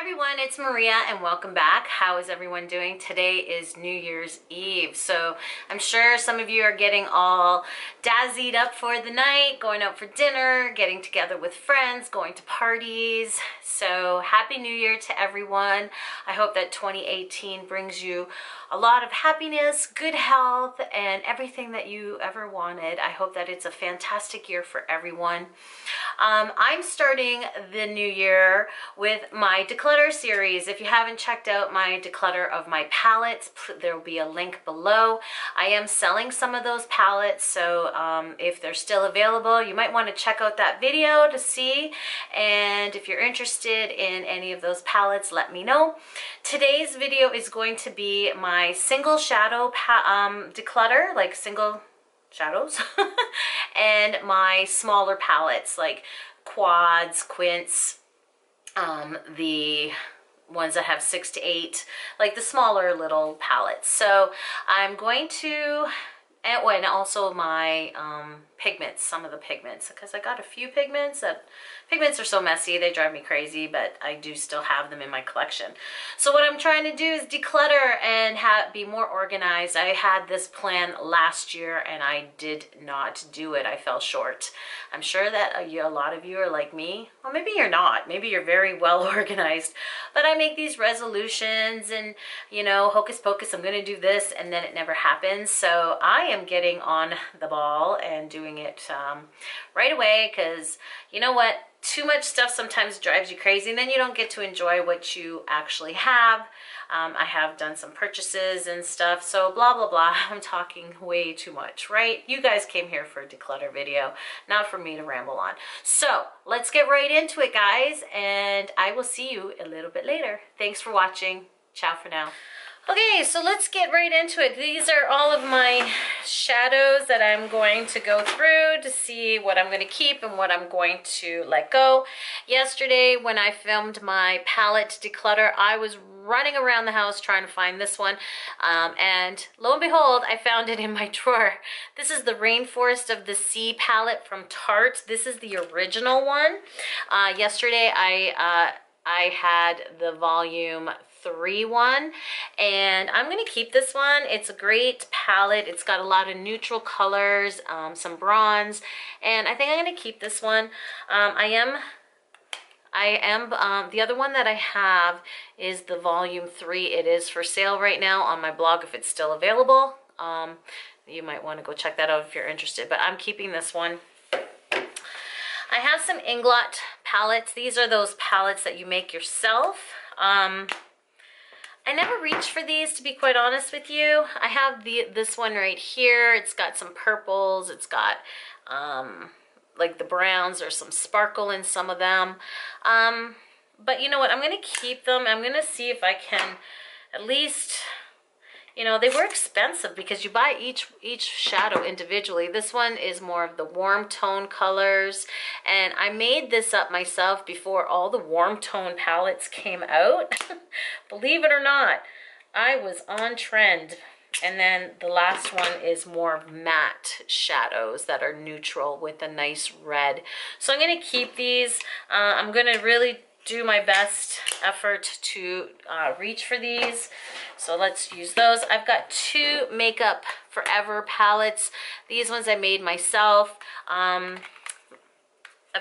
everyone, it's Maria and welcome back. How is everyone doing? Today is New Year's Eve, so I'm sure some of you are getting all dazzied up for the night, going out for dinner, getting together with friends, going to parties. So happy New Year to everyone. I hope that 2018 brings you a lot of happiness, good health, and everything that you ever wanted. I hope that it's a fantastic year for everyone. I'm starting the new year with my declutter series. If you haven't checked out my declutter of my palettes, there will be a link below. I am selling some of those palettes, so if they're still available, you might want to check out that video to see. And if you're interested in any of those palettes, let me know. Today's video is going to be my single shadow declutter, like single shadows, and my smaller palettes like quads, quints, the ones that have 6 to 8, like the smaller little palettes. So I'm going to, and also my pigments, some of the pigments, because I got a few pigments that, pigments are so messy, they drive me crazy, but I do still have them in my collection. So what I'm trying to do is declutter and be more organized. I had this plan last year and I did not do it. I fell short. I'm sure that a lot of you are like me. Well, maybe you're not. Maybe you're very well organized. But I make these resolutions and, you know, hocus pocus, I'm going to do this, and then it never happens. So I am getting on the ball and doing it right away, because you know what? Too much stuff sometimes drives you crazy, and then you don't get to enjoy what you actually have. I have done some purchases and stuff, so blah, blah, blah. I'm talking way too much, right? You guys came here for a declutter video, not for me to ramble on. So let's get right into it, guys, and I will see you a little bit later. Thanks for watching. Ciao for now. Okay, so let's get right into it. These are all of my shadows that I'm going to go through to see what I'm going to keep and what I'm going to let go. Yesterday, when I filmed my palette declutter, I was running around the house trying to find this one, and lo and behold, I found it in my drawer. This is the Rainforest of the Sea palette from Tarte. This is the original one. Yesterday, I had the volume 3 one, and I'm going to keep this one. It's a great palette. It's got a lot of neutral colors, some bronze, and I think I'm going to keep this one. The other one that I have is the volume 3. It is for sale right now on my blog if it's still available. You might want to go check that out if you're interested, but I'm keeping this one. I have some Inglot palettes. These are those palettes that you make yourself. I never reach for these, to be quite honest with you. I have this one right here. It's got some purples. It's got like the browns. There's some sparkle in some of them. But you know what? I'm going to keep them. I'm going to see if I can at least, you know, they were expensive because you buy each shadow individually. This one is more of the warm tone colors, and I made this up myself before all the warm tone palettes came out. Believe it or not, I was on trend. And then the last one is more matte shadows that are neutral with a nice red. So I'm going to keep these. I'm going to really do my best effort to reach for these. So let's use those. I've got 2 Makeup Forever palettes. These ones I made myself. I've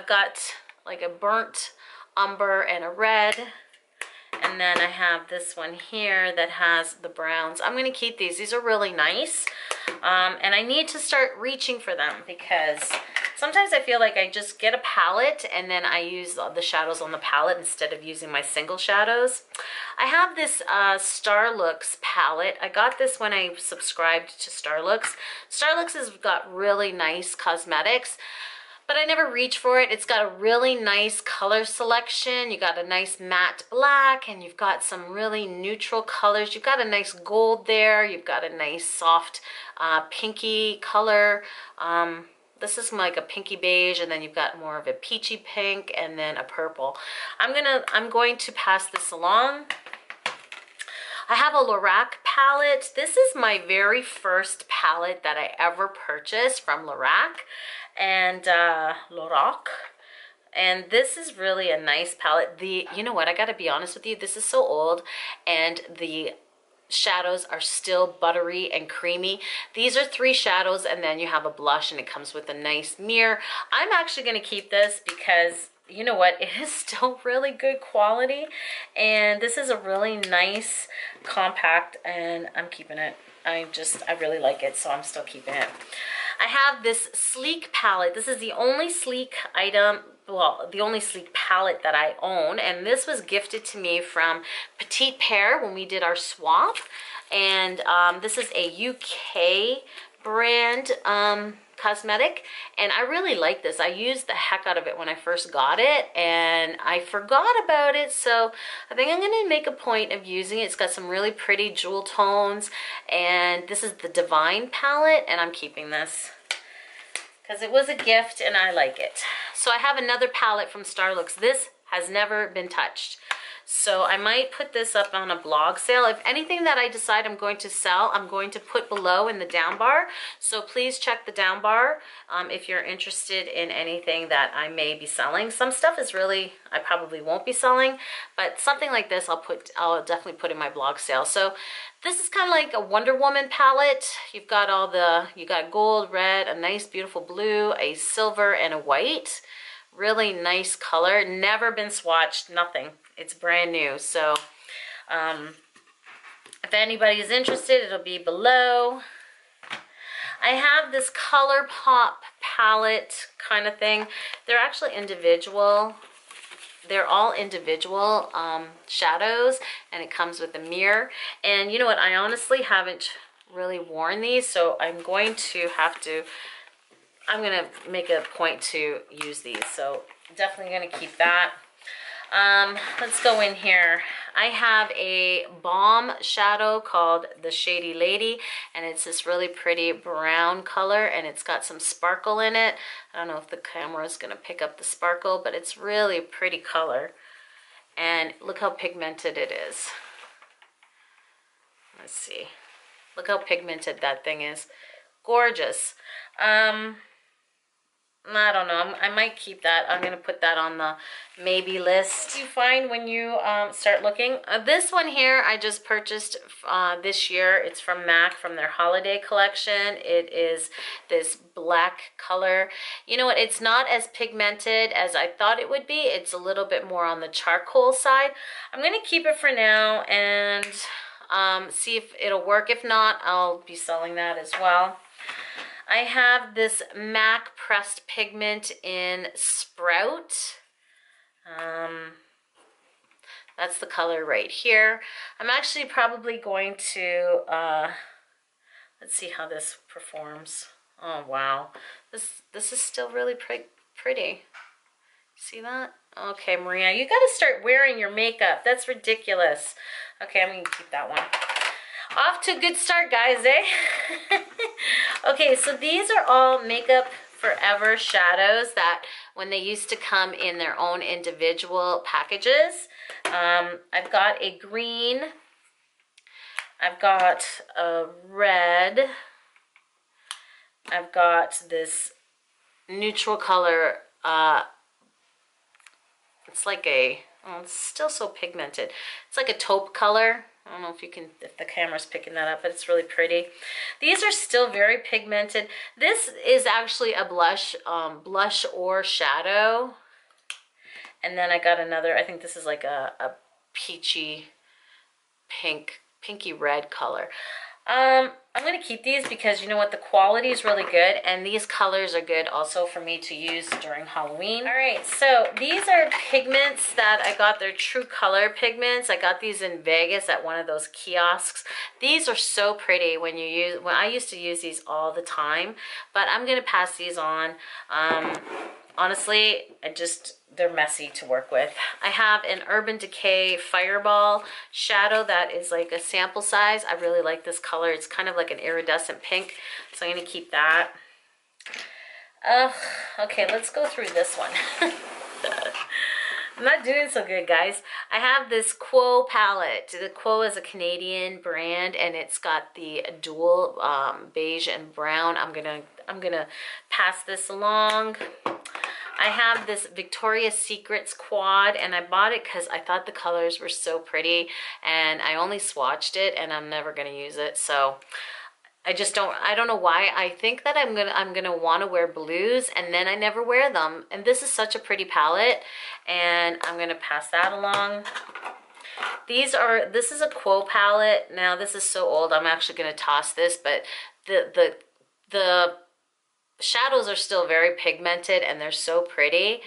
got like a burnt umber and a red. And then I have this one here that has the browns. I'm going to keep these. These are really nice. And I need to start reaching for them because sometimes I feel like I just get a palette and then I use the shadows on the palette instead of using my single shadows. I have this Starlooks palette. I got this when I subscribed to Starlooks. Starlooks has got really nice cosmetics, but I never reach for it. It's got a really nice color selection. You got a nice matte black, and you've got some really neutral colors. You've got a nice gold there. You've got a nice soft pinky color. This is like a pinky beige, and then you've got more of a peachy pink, and then a purple. I'm going to pass this along. I have a Lorac palette. This is my very first palette that I ever purchased from Lorac. And Lorac. And this is really a nice palette. You know what, I gotta be honest with you, this is so old and the shadows are still buttery and creamy. These are 3 shadows and then you have a blush and it comes with a nice mirror. I'm actually gonna keep this because you know what, it is still really good quality and this is a really nice compact and I'm keeping it. I really like it, so I'm still keeping it. I have this sleek palette. This is the only sleek item, well, the only sleek palette that I own, and this was gifted to me from Pore when we did our swap. And this is a UK brand cosmetic, and I really like this. I used the heck out of it when I first got it, and I forgot about it, so I think I'm gonna make a point of using it. It's got some really pretty jewel tones, and this is the Divine palette, and I'm keeping this because it was a gift and I like it. So I have another palette from Starlooks. This has never been touched. So I might put this up on a blog sale. If anything that I decide I'm going to sell, I'm going to put below in the down bar. So please check the down bar if you're interested in anything that I may be selling. Some stuff is really, I probably won't be selling, but something like this I'll definitely put in my blog sale. So this is kind of like a Wonder Woman palette. You've got you got gold, red, a nice beautiful blue, a silver, and a white. Really nice color, never been swatched, nothing. It's brand new. So if anybody is interested, it'll be below. I have this Color Pop palette kind of thing. They're actually individual. They're all individual shadows, and it comes with a mirror. And you know what, I honestly haven't really worn these, so I'm going to make a point to use these. So definitely gonna keep that. Let's go in here. I have a BALM shadow called the Shady Lady, and it's this really pretty brown color, and it's got some sparkle in it. I don't know if the camera is gonna pick up the sparkle, but it's really a pretty color. And look how pigmented it is. Let's see. Look how pigmented that thing is. Gorgeous. I don't know. I might keep that. I'm going to put that on the maybe list. You find when you start looking. This one here I just purchased this year. It's from MAC, from their holiday collection. It is this black color. You know what? It's not as pigmented as I thought it would be. It's a little bit more on the charcoal side. I'm going to keep it for now and see if it'll work. If not, I'll be selling that as well. I have this MAC pressed pigment in Sprout. That's the color right here. I'm actually probably going to, let's see how this performs. Oh, wow. This is still really pretty. See that? Okay, Maria, you got to start wearing your makeup. That's ridiculous. Okay, I'm going to keep that one. Off to a good start, guys, eh? Okay, so these are all Makeup Forever shadows that when they used to come in their own individual packages. I've got a green. I've got a red. I've got this neutral color. It's like a, oh, it's still so pigmented. It's like a taupe color. I don't know if the camera's picking that up, but it's really pretty. These are still very pigmented. This is actually a blush or shadow. And then I got another, I think this is like a peachy pinky red color. I'm going to keep these because you know what, the quality is really good, and these colors are good also for me to use during Halloween. All right, so these are pigments that I got. They're True Color pigments. I got these in Vegas at one of those kiosks. These are so pretty when I used to use these all the time, but I'm going to pass these on. Honestly, they're messy to work with. I have an Urban Decay Fireball shadow that is like a sample size. I really like this color. It's kind of like an iridescent pink, so I'm going to keep that. Okay, let's go through this one. I'm not doing so good, guys. I have this Quo palette. The Quo is a Canadian brand, and it's got the dual beige and brown. I'm gonna pass this along. I have this Victoria's Secrets quad, and I bought it because I thought the colors were so pretty, and I only swatched it, and I'm never going to use it. So I don't know why. I think that I'm gonna want to wear blues, and then I never wear them. And this is such a pretty palette, and I'm gonna pass that along. This is a Quo palette. Now this is so old, I'm actually gonna toss this, but the shadows are still very pigmented and they're so pretty,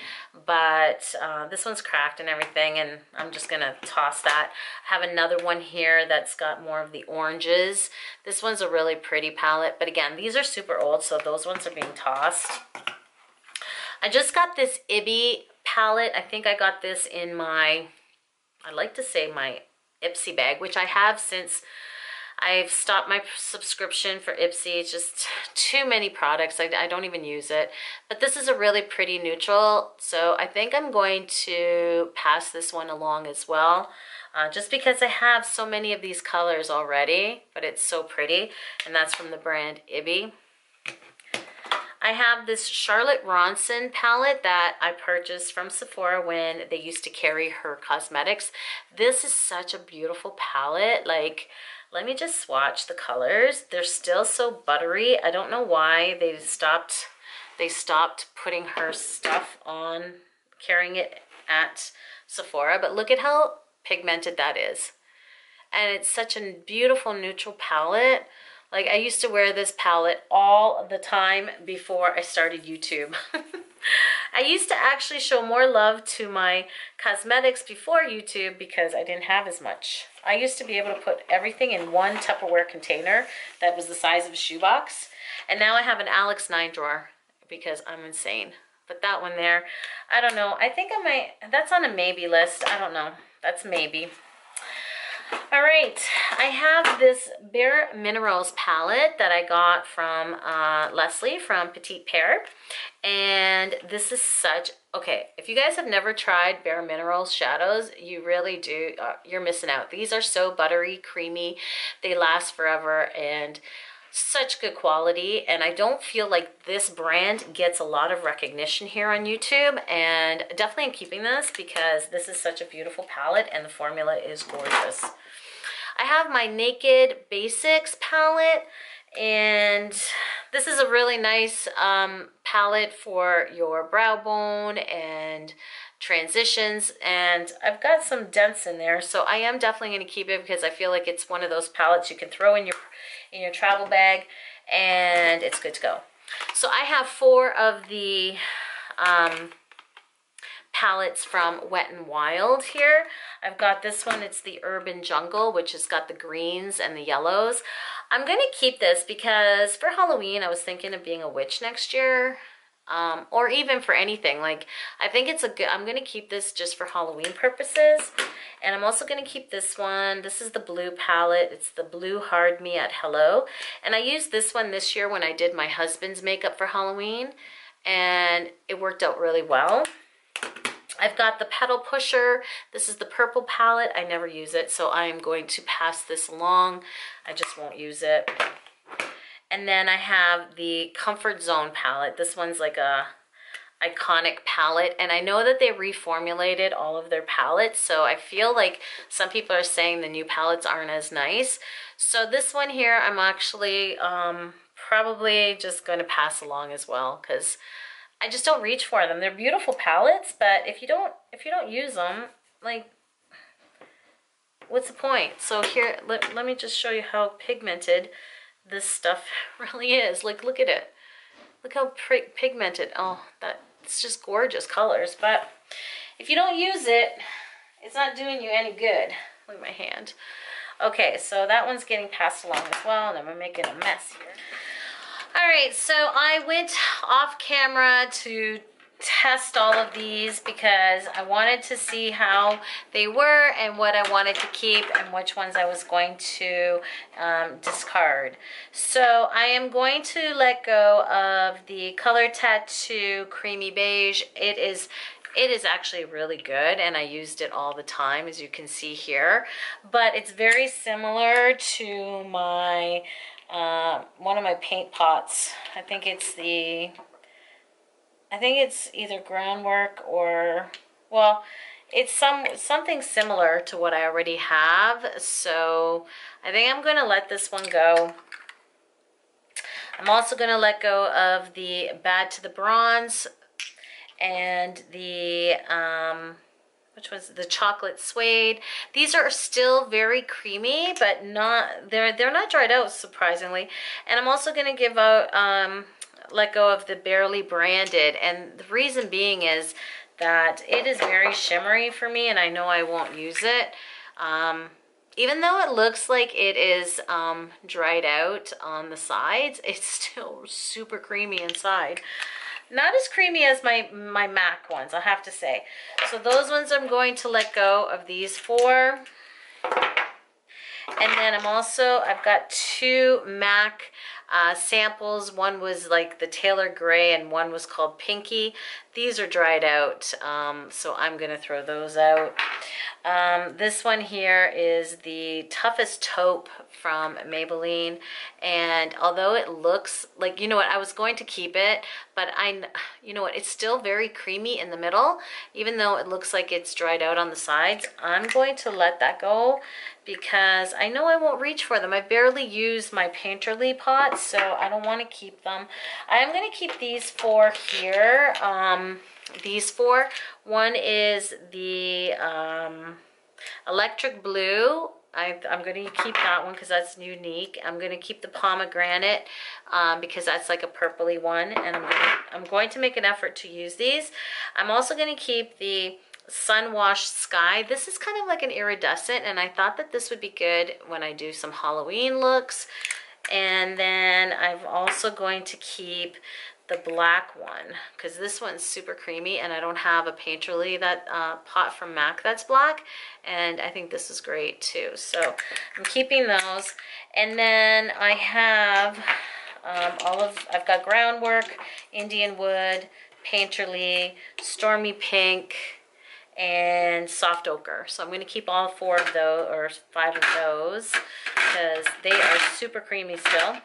but this one's cracked and everything, and I'm just gonna toss that. I have another one here that's got more of the oranges. This one's a really pretty palette, but again, these are super old, so those ones are being tossed. I just got this Ibby palette. I think I got this in my, I'd like to say my Ipsy bag, which I have since I've stopped my subscription for Ipsy. It's just too many products. I don't even use it. But this is a really pretty neutral, so I think I'm going to pass this one along as well. Just because I have so many of these colors already, but it's so pretty, and that's from the brand Ibby. I have this Charlotte Ronson palette that I purchased from Sephora when they used to carry her cosmetics. This is such a beautiful palette. Like, let me just swatch the colors. They're still so buttery. I don't know why they stopped putting her stuff on, carrying it at Sephora, but look at how pigmented that is. And it's such a beautiful neutral palette. Like, I used to wear this palette all the time before I started YouTube. I used to actually show more love to my cosmetics before YouTube because I didn't have as much. I used to be able to put everything in one Tupperware container that was the size of a shoebox. And now I have an Alex 9 drawer because I'm insane. But that one there, I don't know. I think I might, that's on a maybe list. I don't know. That's maybe. All right, I have this Bare Minerals palette that I got from Leslie from Petite Pere, and this is such, okay, if you guys have never tried Bare Minerals shadows, you really do, you're missing out. These are so buttery, creamy, they last forever, and such good quality, and I don't feel like this brand gets a lot of recognition here on YouTube, and definitely I'm keeping this because this is such a beautiful palette and the formula is gorgeous. I have my Naked Basics palette, and this is a really nice palette for your brow bone and transitions, and I've got some dents in there, so I am definitely going to keep it because I feel like it's one of those palettes you can throw in your travel bag and it's good to go. So I have 4 of the palettes from Wet n Wild here. I've got this one, it's the Urban Jungle, which has got the greens and the yellows. I'm going to keep this because for Halloween I was thinking of being a witch next year. Or even for anything. Like, I think it's a good, I'm going to keep this just for Halloween purposes. And I'm also going to keep this one. This is the blue palette. It's the Blue Hard Me at Hello. And I used this one this year when I did my husband's makeup for Halloween. And it worked out really well. I've got the Petal Pusher. This is the purple palette. I never use it, so I'm going to pass this along. I just won't use it. And then I have the Comfort Zone palette. This one's like a iconic palette, and I know that they reformulated all of their palettes, so I feel like some people are saying the new palettes aren't as nice. So this one here, I'm actually probably just going to pass along as well because I just don't reach for them. They're beautiful palettes, but if you don't use them, like, what's the point? So here, let me just show you how pigmented this stuff really is. Like, look at it. Look how pigmented. Oh, it's just gorgeous colors. But if you don't use it, it's not doing you any good. Look at my hand. Okay, so that one's getting passed along as well, and I'm making a mess here. All right, so I went off camera to test all of these because I wanted to see how they were and what I wanted to keep and which ones I was going to discard. So I am going to let go of the Color Tattoo Creamy Beige. It is actually really good, and I used it all the time, as you can see here. But it's very similar to my one of my paint pots. I think it's the I think it's either groundwork or, well, it's something similar to what I already have. So I think I'm going to let this one go. I'm also going to let go of the Bad to the Bronze and the, which was the chocolate suede. These are still very creamy, but they're not dried out, surprisingly. And I'm also going to give out, let go of the Barely Branded. And the reason being is that it is very shimmery for me, and I know I won't use it. Even though it looks like it is dried out on the sides, it's still super creamy inside. Not as creamy as my MAC ones, I have to say. So those ones I'm going to let go of these 4. And then I've got 2 MAC samples. One was like the Taylor Gray and one was called Pinky. These are dried out, so I'm gonna throw those out. This one here is the Toughest Taupe from Maybelline, and although it looks like, you know what, I was going to keep it, but you know what, it's still very creamy in the middle, even though it looks like it's dried out on the sides. I'm going to let that go because I know I won't reach for them. I barely use my Painterly pots, so I don't want to keep them. I am going to keep these 4 here. These 4. One is the Electric Blue. I'm going to keep that one because that's unique. I'm going to keep the Pomegranate because that's like a purpley one, and I'm going to make an effort to use these. I'm also going to keep the Sun Washed Sky. This is kind of like an iridescent, and I thought that this would be good when I do some Halloween looks. And then I'm also going to keep the black one because this one's super creamy, and I don't have a Painterly that pot from MAC that's black, and I think this is great too. So I'm keeping those. And then I have I've got Groundwork, Indian Wood, Painterly, Stormy Pink, and Soft Ochre. So I'm going to keep all 4 of those, or 5 of those, because they are super creamy still.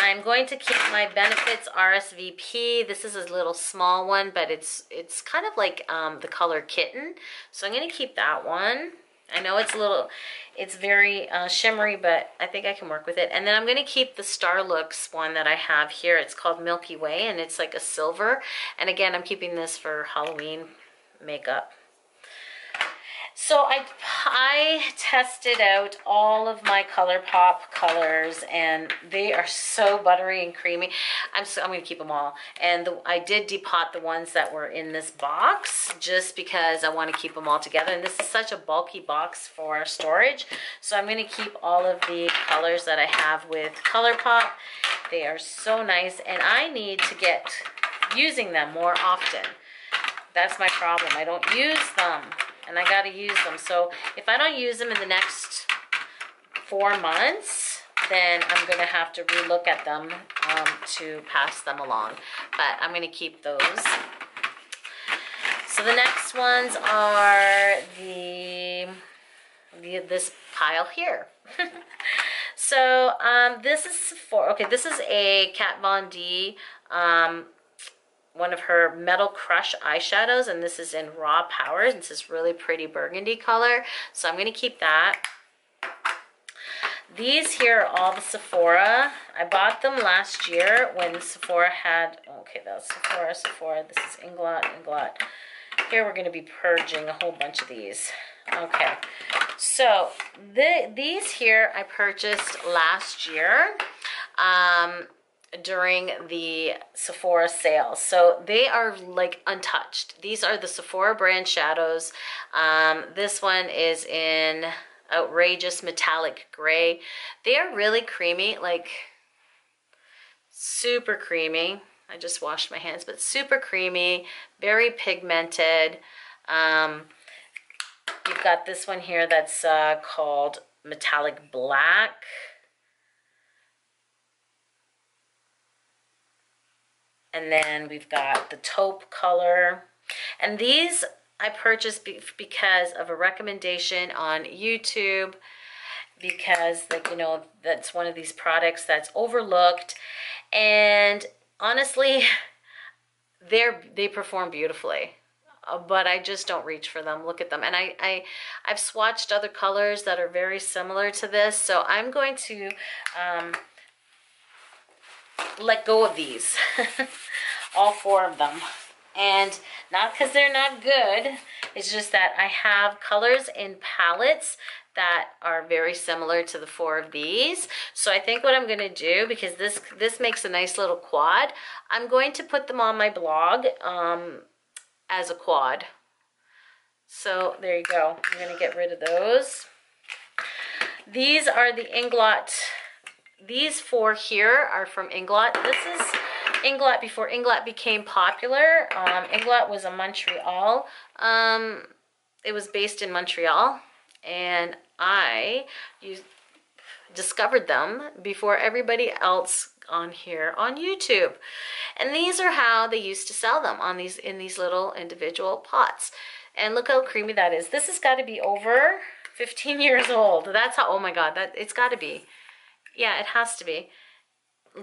I'm going to keep my Benefits RSVP. This is a little small one, but it's kind of like the color Kitten. So I'm going to keep that one. I know it's very shimmery, but I think I can work with it. And then I'm going to keep the Starlooks one that I have here. It's called Milky Way, and it's like a silver. And again, I'm keeping this for Halloween makeup. So I tested out all of my ColourPop colors, and they are so buttery and creamy. I'm going to keep them all. And I did depot the ones that were in this box just because I want to keep them all together. And this is such a bulky box for storage. So I'm going to keep all of the colors that I have with ColourPop. They are so nice, and I need to get using them more often. That's my problem. I don't use them, and I got to use them. So if I don't use them in the next 4 months, then I'm going to have to relook at them to pass them along. But I'm going to keep those. So the next ones are this pile here. So this is this is a Kat Von D, one of her Metal Crush eyeshadows, and this is in Raw Power. This is really pretty burgundy color, so I'm going to keep that. These here are all the Sephora. I bought them last year when Sephora had, okay, that's Sephora. This is Inglot. Here we're going to be purging a whole bunch of these. Okay, so these here I purchased last year. During the Sephora sale. So they are like untouched. These are the Sephora brand shadows. This one is in Outrageous Metallic Gray. They are really creamy, like super creamy. I just washed my hands, but super creamy, very pigmented. You've got this one here that's called Metallic Black. And then we've got the taupe color. And these I purchased because of a recommendation on YouTube, because, like, you know, that's one of these products that's overlooked. And honestly, they perform beautifully. But I just don't reach for them. Look at them. And I've swatched other colors that are very similar to this. So I'm going to let go of these. All 4 of them. And not because they're not good. It's just that I have colors in palettes that are very similar to the 4 of these. So I think what I'm going to do, because this makes a nice little quad, I'm going to put them on my blog as a quad. So there you go. I'm going to get rid of those. These are the Inglot. These 4 here are from Inglot. This is Inglot before Inglot became popular. Inglot was a Montreal. It was based in Montreal, and I discovered them before everybody else on here on YouTube. And these are how they used to sell them on in these little individual pots. And look how creamy that is. This has got to be over 15 years old. That's how, oh my God, it's got to be. Yeah, it has to be.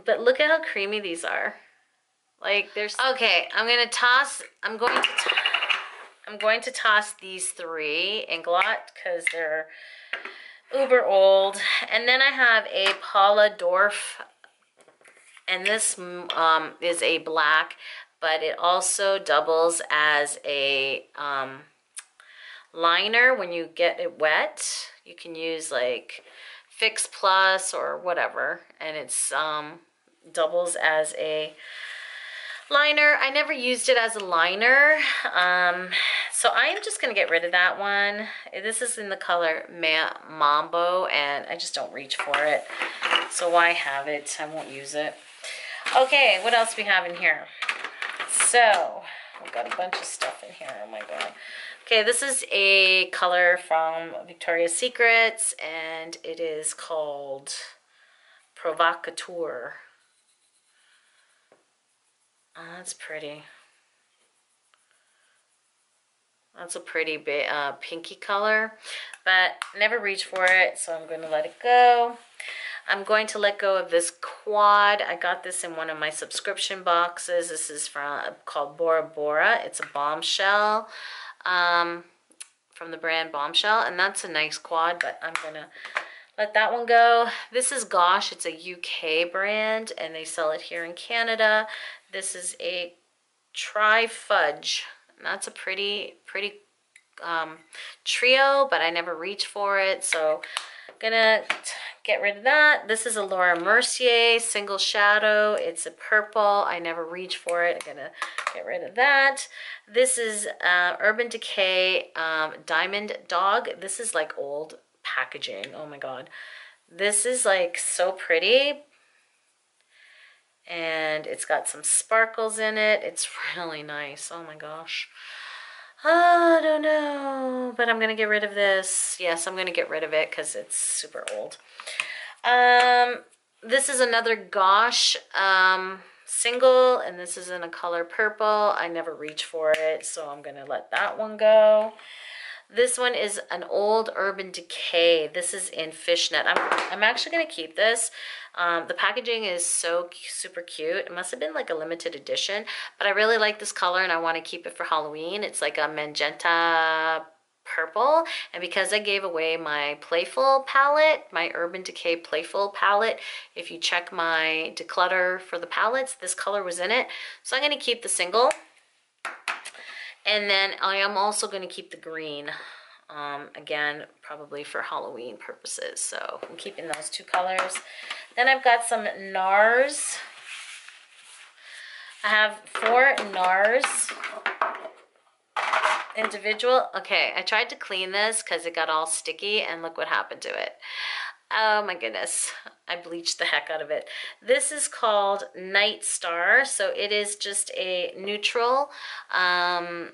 But look at how creamy these are. Like there's, okay, I'm going to toss these 3 Inglot because they're uber old. And then I have a Paula Dorf, and this is a black, but it also doubles as a liner when you get it wet. You can use like Fix Plus or whatever, and it's doubles as a liner. I never used it as a liner, so I am just going to get rid of that one. This is in the color Mambo, and I just don't reach for it, so why have it? I won't use it. Okay, what else we have in here? So, I've got a bunch of stuff in here. Oh my God. Okay, this is a color from Victoria's Secrets, and it is called Provocateur. Oh, that's pretty. That's a pretty big pinky color, but never reach for it, so I'm going to let it go. I'm going to let go of this quad. I got this in one of my subscription boxes. This is called Bora Bora. It's a bombshell from the brand Bombshell, and that's a nice quad, but I'm going to let that one go. This is Gosh. It's a UK brand, and they sell it here in Canada. This is a Tri-Fudge. That's a pretty trio, but I never reach for it, so I'm gonna get rid of that. This is a Laura Mercier single shadow. It's a purple. I never reach for it. I'm gonna get rid of that. This is Urban Decay Diamond Dog. This is like old packaging. Oh my God. This is like so pretty. And it's got some sparkles in it. It's really nice. Oh my gosh. I don't know, but I'm going to get rid of this. Yes, I'm going to get rid of it because it's super old. This is another Gosh single, and this is in a color purple. I never reach for it, so I'm going to let that one go. This one is an old Urban Decay. This is in fishnet. I'm actually going to keep this. The packaging is so super cute. It must have been like a limited edition, but I really like this color and I want to keep it for Halloween. It's like a magenta purple, and because I gave away my Playful palette, my Urban Decay Playful palette, if you check my Declutter for the palettes, this color was in it. So I'm going to keep the single. And then I am also going to keep the green, again, probably for Halloween purposes. So I'm keeping those 2 colors. Then I've got some NARS. I have 4 NARS individual. Okay, I tried to clean this because it got all sticky, and look what happened to it. Oh my goodness, I bleached the heck out of it. This is called Night Star, so it is just a neutral, and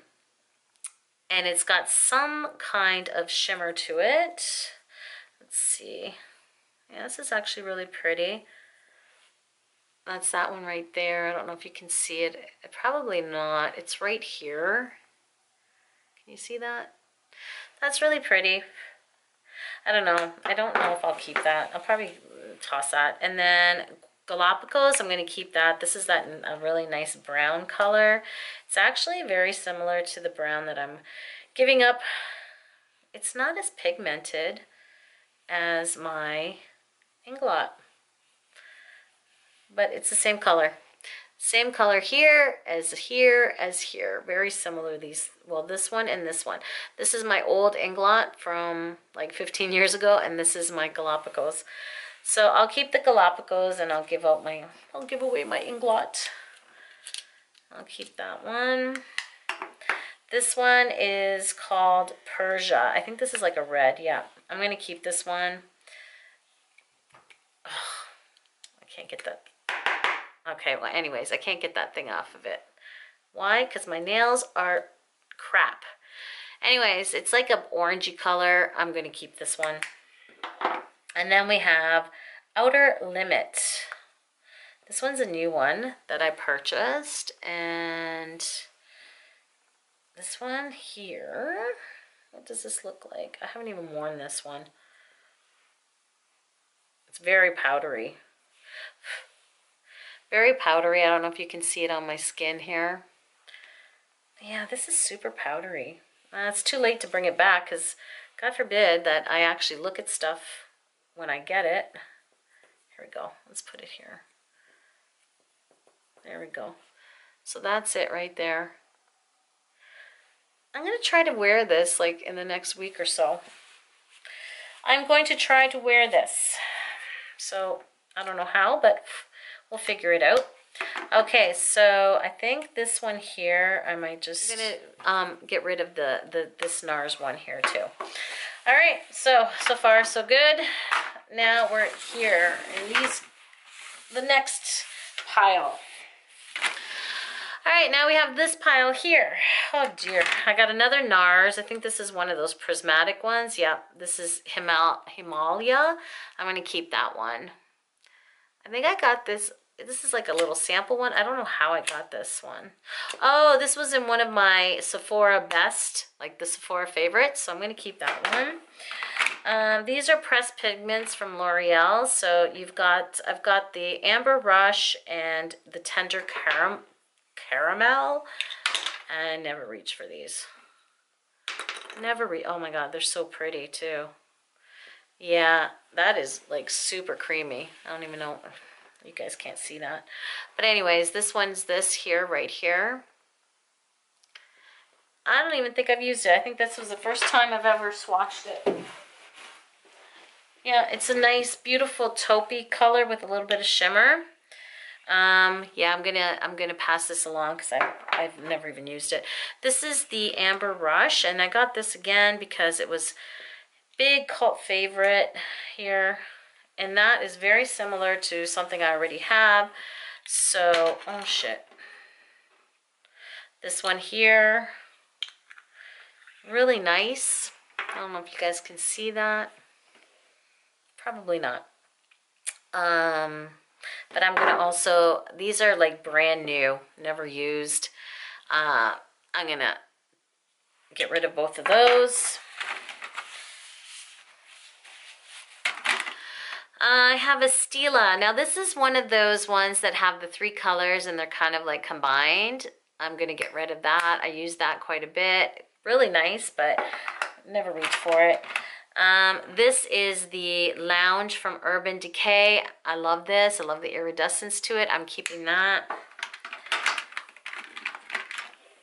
it's got some kind of shimmer to it. Let's see. Yeah, this is actually really pretty. That's that one right there. I don't know if you can see it. Probably not. It's right here. Can you see that? That's really pretty. I don't know. I don't know if I'll keep that. I'll probably toss that. And then Galapagos, I'm going to keep that. This is that a really nice brown color. It's actually very similar to the brown that I'm giving up. It's not as pigmented as my Inglot, but it's the same color. Same color here as here as here. Very similar, these, well, this one and this one. This is my old Inglot from like 15 years ago, and this is my Galapagos. So I'll keep the Galapagos and I'll give away my Inglot. I'll keep that one. This one is called Persia. I think this is like a red, yeah. I'm gonna keep this one. Oh, I can't get that. Okay, well anyways, I can't get that thing off of it. Why? Because my nails are crap. Anyways, it's like a orangey color. I'm gonna keep this one. And then we have Outer Limit. This one's a new one that I purchased. And this one here, what does this look like? I haven't even worn this one. It's very powdery. Very powdery. I don't know if you can see it on my skin here. Yeah, this is super powdery. It's too late to bring it back because God forbid that I actually look at stuff when I get it. Here we go. Let's put it here. There we go. So that's it right there. I'm going to try to wear this like in the next week or so. I'm going to try to wear this. So I don't know how, but we'll figure it out. Okay, so I think this one here, I might just get rid of this NARS one here too. All right, so far so good. Now we're here in the next pile. All right, now we have this pile here. Oh dear, I got another NARS. I think this is one of those prismatic ones. Yeah, this is Himalaya. I'm gonna keep that one. I think I got this. This is like a little sample one. I don't know how I got this one. Oh, this was in one of my Sephora best, like the Sephora favorites. So I'm gonna keep that one. These are pressed pigments from L'Oreal. So I've got the Amber Rush and the Tender Caramel. I never reach for these. Oh my God, they're so pretty too. Yeah, that is like super creamy. I don't even know, you guys can't see that. But anyways, this one's this here, right here. I don't even think I've used it. I think this was the first time I've ever swatched it. Yeah, it's a nice, beautiful taupey color with a little bit of shimmer. Yeah, I'm gonna pass this along because I've never even used it. This is the Amber Rush, and I got this again because it was big cult favorite here, and that is very similar to something I already have. So, oh shit. This one here, really nice. I don't know if you guys can see that. Probably not. But I'm gonna also, these are like brand new, never used. I'm gonna get rid of both of those. I have a Stila. Now this is one of those ones that have the 3 colors and they're kind of like combined. I'm gonna get rid of that. I use that quite a bit. Really nice, but never reach for it. This is the Lounge from Urban Decay. I love this. I love the iridescence to it. I'm keeping that.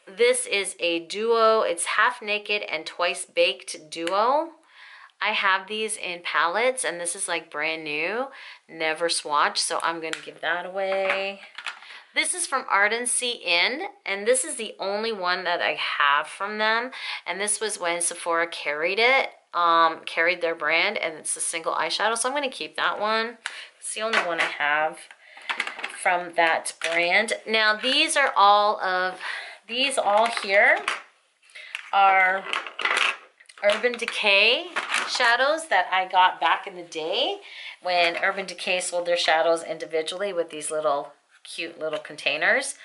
This is a duo. It's Half Naked and Twice Baked Duo. I have these in palettes, and this is like brand new. Never swatched, so I'm going to give that away. This is from Ardency Inn, and this is the only one that I have from them. And this was when Sephora carried it. Carried their brand, and it's a single eyeshadow, so I'm going to keep that one. It's the only one I have from that brand. Now these all here are Urban Decay shadows that I got back in the day when Urban Decay sold their shadows individually with these little cute little containers.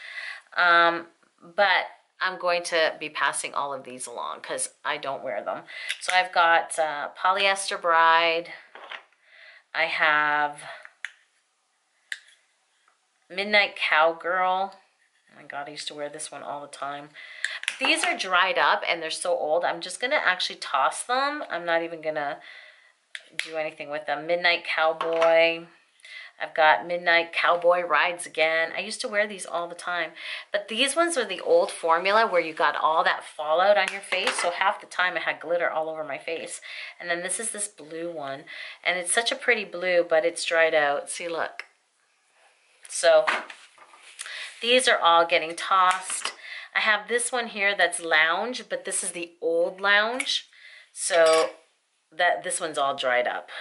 But I'm going to be passing all of these along because I don't wear them. So I've got Polyester Bride. I have Midnight Cowgirl. Oh my God, I used to wear this one all the time. These are dried up and they're so old. I'm just gonna actually toss them. I'm not even gonna do anything with them. Midnight Cowboy. I've got Midnight Cowboy Rides Again. I used to wear these all the time. But these ones are the old formula where you got all that fallout on your face. So half the time I had glitter all over my face. And then this is this blue one. And it's such a pretty blue, but it's dried out. See, look. So these are all getting tossed. I have this one here that's Lounge, but this is the old Lounge. So this one's all dried up.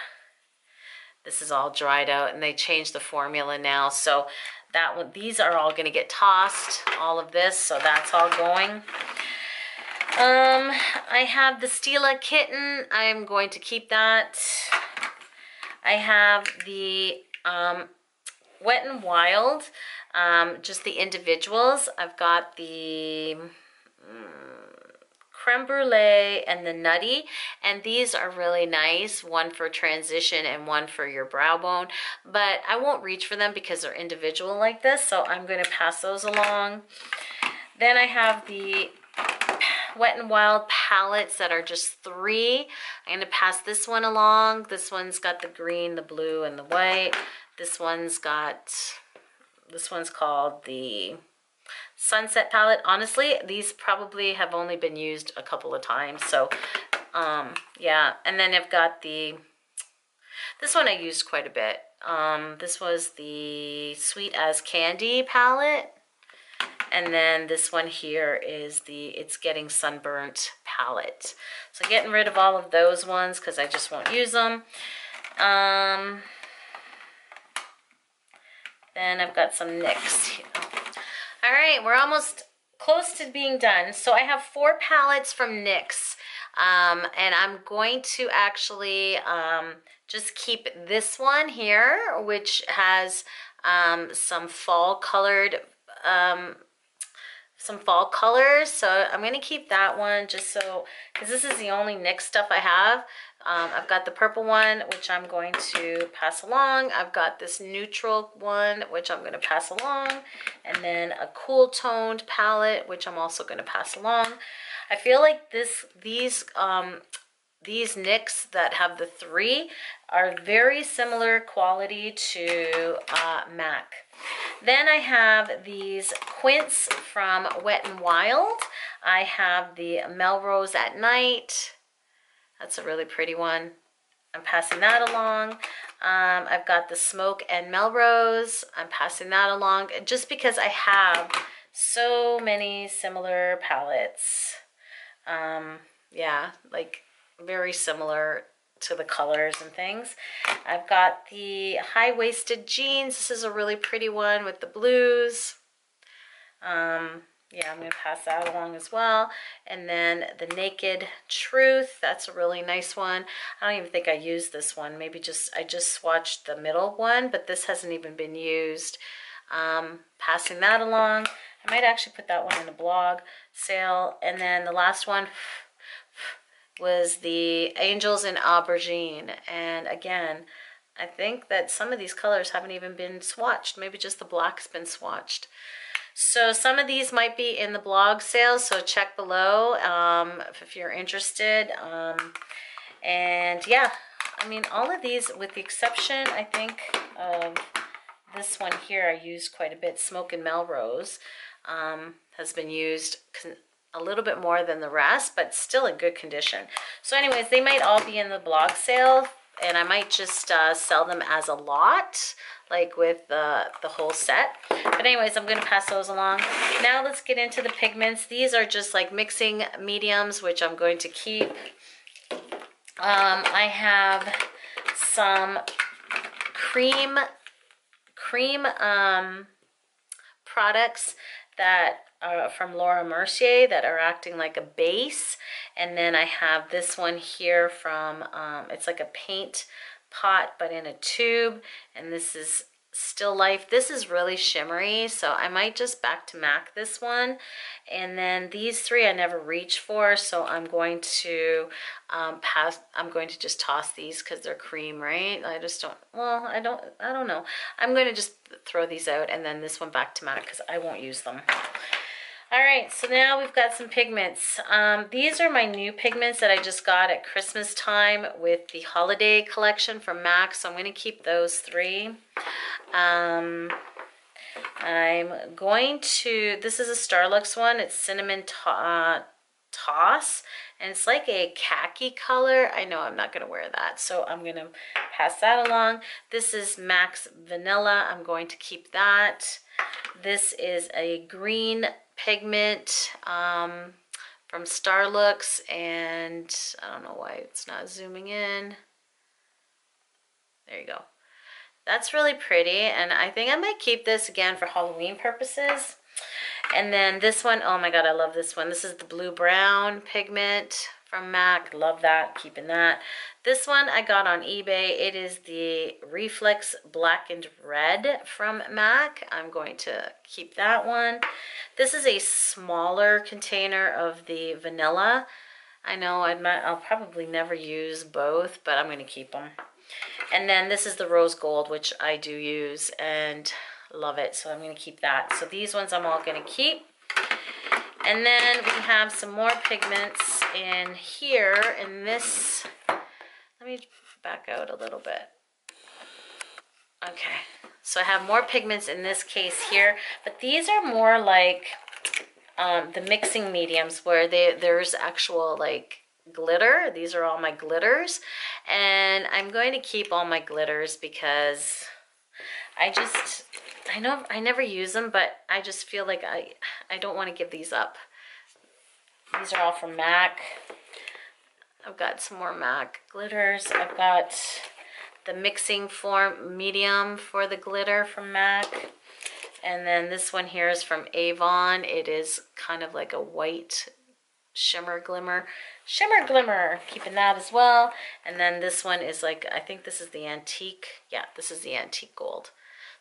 This is all dried out and they changed the formula now. So that one, these are all gonna get tossed, all of this, so that's all going. I have the Stila Kitten. I'm going to keep that. I have the Wet n Wild, just the individuals. I've got the Creme Brulee and the Nutty, and these are really nice, one for transition and one for your brow bone, but I won't reach for them because they're individual like this, so I'm going to pass those along. Then I have the Wet n Wild palettes that are just 3. I'm going to pass this one along. This one's got the green, the blue, and the white. This one's called the Sunset palette. Honestly, these probably have only been used a couple of times, so yeah. And then I've got this one I used quite a bit. This was the Sweet as Candy palette, and then this one here is the It's Getting Sunburnt palette. So getting rid of all of those ones because I just won't use them. Then I've got some NYX here. All right, we're almost close to being done. So I have 4 palettes from NYX, and I'm going to actually just keep this one here, which has some fall colors. So I'm going to keep that one just so, because this is the only NYX stuff I have. I've got the purple one, which I'm going to pass along. I've got this neutral one, which I'm going to pass along. And then a cool toned palette, which I'm also going to pass along. I feel like these NYX that have the 3 are very similar quality to MAC. Then I have these Quints from Wet n Wild. I have the Melrose at Night. That's a really pretty one. I'm passing that along. I've got the Smoke and Melrose. I'm passing that along just because I have so many similar palettes. Yeah, like very similar to the colors and things. I've got the High-Waisted Jeans. This is a really pretty one with the blues. Yeah, I'm going to pass that along as well. And then the Naked Truth. That's a really nice one. I don't even think I used this one. Maybe I just swatched the middle one, but this hasn't even been used. Passing that along. I might actually put that one in a blog sale. And then the last one was the Angels in Aubergine. And again, I think that some of these colors haven't even been swatched. Maybe just the black's been swatched. So some of these might be in the blog sale, so check below if you're interested. And yeah, I mean, all of these, with the exception, I think, of this one here, I used quite a bit. Smoke and Melrose has been used a little bit more than the rest, but still in good condition. So anyways, they might all be in the blog sale, and I might just sell them as a lot, like with the whole set. But anyways, I'm going to pass those along. Now let's get into the pigments. These are just like mixing mediums, which I'm going to keep. I have some cream products that are from Laura Mercier that are acting like a base. And then I have this one here from, it's like a paint pot but in a tube, and this is Still Life. This is really shimmery, so I might just back to MAC this one. And then these three I never reach for, so I'm going to I'm going to just toss these because they're cream, right? I just don't, well, I don't know. I'm going to just throw these out, and then this one back to MAC because I won't use them. All right, so now we've got some pigments. These are my new pigments that I just got at Christmas time with the holiday collection from MAC, so I'm going to keep those three. I'm going to, this is a Starlux one. It's Cinnamon Toss, and it's like a khaki color. I know I'm not going to wear that, so I'm going to pass that along. This is MAC's Vanilla. I'm going to keep that. This is a green pigment from Starlux, and I don't know why it's not zooming in. There you go. That's really pretty, and I think I might keep this again for Halloween purposes. And then this one, oh my god, I love this one. This is the Blue Brown pigment from MAC. Love that, keeping that. This one I got on eBay. It is the Reflex Black and Red from MAC. I'm going to keep that one. This is a smaller container of the vanilla. I know I'll probably never use both, but I'm going to keep them. And then this is the Rose Gold, which I do use and love it, so I'm going to keep that. So these ones I'm all going to keep. And then we have some more pigments in here. In this, let me back out a little bit. Okay, so I have more pigments in this case here, but these are more like the mixing mediums where there's actual like glitter. These are all my glitters, and I'm going to keep all my glitters because I know I never use them, but I just feel like I don't want to give these up. These are all from MAC. I've got some more MAC glitters. I've got the mixing form medium for the glitter from MAC. And then this one here is from Avon. It is kind of like a white shimmer glimmer. Shimmer glimmer, keeping that as well. And then this one is like, I think this is the antique. Yeah, this is the antique gold.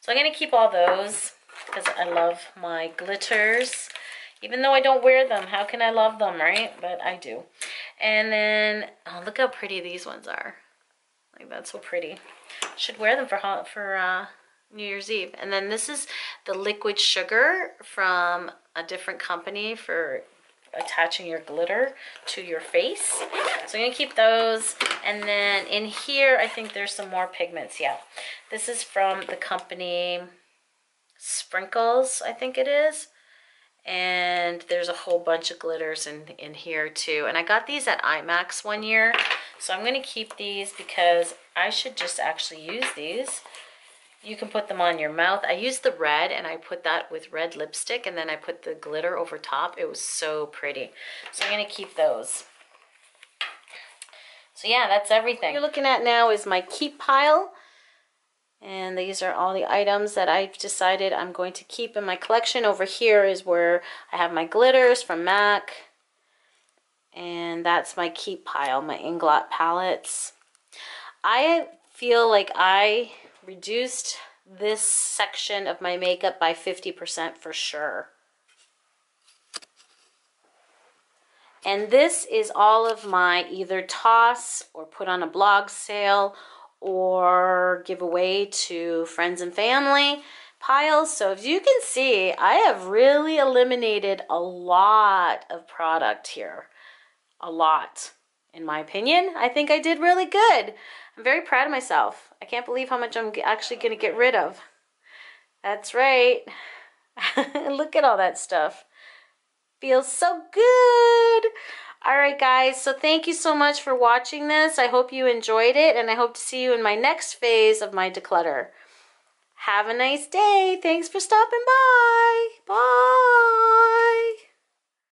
So I'm going to keep all those because I love my glitters. Even though I don't wear them, how can I love them, right? But I do. And then, oh, look how pretty these ones are. Like, that's so pretty. Should wear them for New Year's Eve. And then this is the liquid sugar from a different company for attaching your glitter to your face. So I'm going to keep those. And then in here, I think there's some more pigments. Yeah. This is from the company Sprinkles, I think it is. And there's a whole bunch of glitters in here too. And I got these at IMAX one year. So I'm going to keep these because I should just actually use these. You can put them on your mouth. I used the red and I put that with red lipstick, and then I put the glitter over top. It was so pretty. So I'm going to keep those. So yeah, that's everything. What you're looking at now is my keep pile. And these are all the items that I've decided I'm going to keep in my collection. Over here is where I have my glitters from MAC. And that's my keep pile, my Inglot palettes. I feel like I reduced this section of my makeup by 50% for sure. And this is all of my either toss or put on a blog sale or give away to friends and family piles. So as you can see, I have really eliminated a lot of product here. A lot. In my opinion, I think I did really good. I'm very proud of myself. I can't believe how much I'm actually going to get rid of. That's right. Look at all that stuff. Feels so good. All right, guys. So thank you so much for watching this. I hope you enjoyed it, and I hope to see you in my next phase of my declutter. Have a nice day. Thanks for stopping by.